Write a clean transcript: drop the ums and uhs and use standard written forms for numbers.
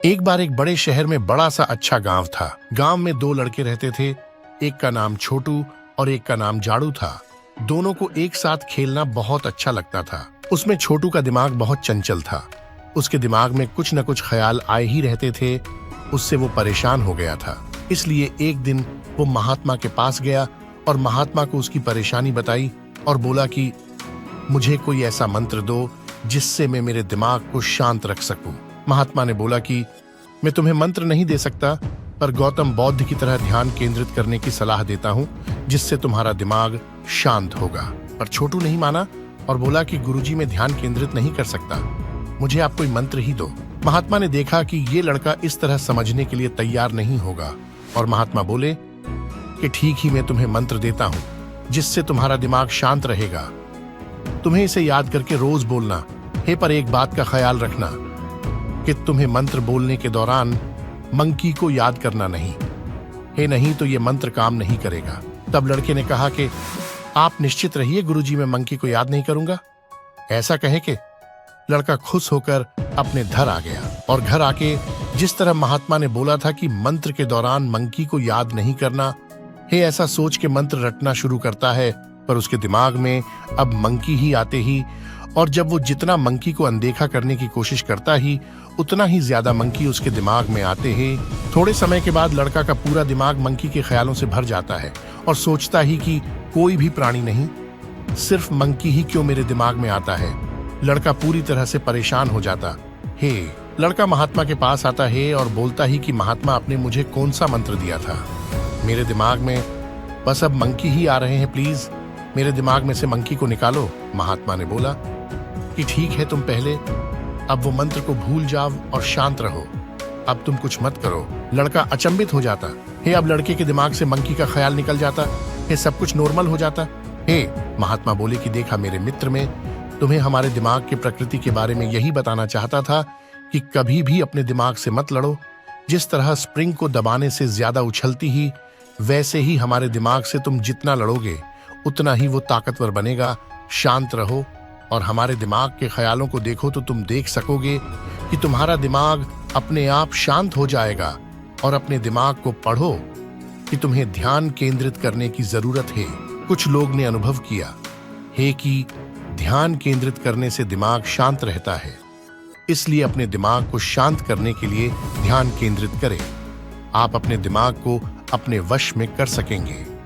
एक बार एक बड़े शहर में बड़ा सा अच्छा गांव था। गांव में दो लड़के रहते थे। एक का नाम छोटू और एक का नाम जाड़ू था। दोनों को एक साथ खेलना बहुत अच्छा लगता था। उसमें छोटू का दिमाग बहुत चंचल था। उसके दिमाग में कुछ न कुछ ख्याल आए ही रहते थे। उससे वो परेशान हो गया था। इसलिए एक दिन वो महात्मा के पास गया और महात्मा को उसकी परेशानी बताई और बोला कि मुझे कोई ऐसा मंत्र दो जिससे मैं मेरे दिमाग को शांत रख सकूं। महात्मा ने बोला कि मैं तुम्हें मंत्र नहीं दे सकता, पर गौतम बुद्ध की तरह ध्यान केंद्रित करने की सलाह देता हूं जिससे तुम्हारा दिमाग शांत होगा। पर छोटू नहीं माना और बोला कि गुरुजी मैं ध्यान केंद्रित नहीं कर सकता, मुझे आप कोई मंत्र ही दो। महात्मा ने देखा कि ये लड़का इस तरह समझने के लिए तैयार नहीं होगा और महात्मा बोले कि ठीक ही मैं तुम्हें मंत्र देता हूं जिससे तुम्हारा दिमाग शांत रहेगा। तुम्हें इसे याद करके रोज बोलना है, पर एक बात का ख्याल रखना कि तुम्हें मंत्र बोलने के दौरान मंकी को याद करना नहीं है, नहीं तो ये मंत्र काम नहीं करेगा। तब लड़के ने कहा कि आप निश्चित रहिए गुरुजी, मैं मंकी को याद नहीं करूंगा। ऐसा कहे कि लड़का खुश होकर अपने घर आ गया और घर आके जिस तरह महात्मा ने बोला था कि मंत्र के दौरान मंकी को याद नहीं करना है, ऐसा सोच के मंत्र रटना शुरू करता है। पर उसके दिमाग में अब मंकी ही आते ही, और जब वो जितना मंकी को अनदेखा करने की कोशिश करता ही, उतना ही ज्यादा मंकी उसके दिमाग में आते हैं। थोड़े समय के बाद लड़का का पूरा दिमाग मंकी के ख्यालों से भर जाता है और सोचता ही कि कोई भी प्राणी नहीं, सिर्फ मंकी ही क्यों मेरे दिमाग में आता है। लड़का पूरी तरह से परेशान हो जाता है। लड़का महात्मा के पास आता है और बोलता ही कि महात्मा आपने मुझे कौन सा मंत्र दिया था, मेरे दिमाग में बस अब मंकी ही आ रहे हैं, प्लीज मेरे दिमाग में से मंकी को निकालो। महात्मा ने बोला कि ठीक है, तुम पहले अब वो मंत्र को भूल जाओ और शांत रहो, अब तुम कुछ मत करो। लड़का अचंभित हो जाता है। अब लड़के के दिमाग से मंकी का ख्याल निकल जाता है, सब कुछ नॉर्मल हो जाता है। महात्मा बोले कि देखा मेरे मित्र, में तुम्हें हमारे दिमाग की प्रकृति के बारे में यही बताना चाहता था कि कभी भी अपने दिमाग से मत लड़ो। जिस तरह स्प्रिंग को दबाने से ज्यादा उछलती ही, वैसे ही हमारे दिमाग से तुम जितना लड़ोगे उतना ही वो ताकतवर बनेगा। शांत रहो और हमारे दिमाग के ख्यालों को देखो तो तुम देख सकोगे कि तुम्हारा दिमाग अपने आप शांत हो जाएगा। और अपने दिमाग को पढ़ो कि तुम्हें ध्यान केंद्रित करने की जरूरत है। कुछ लोग ने अनुभव किया है कि ध्यान केंद्रित करने से दिमाग शांत रहता है, इसलिए अपने दिमाग को शांत करने के लिए ध्यान केंद्रित करें। आप अपने दिमाग को अपने वश में कर सकेंगे।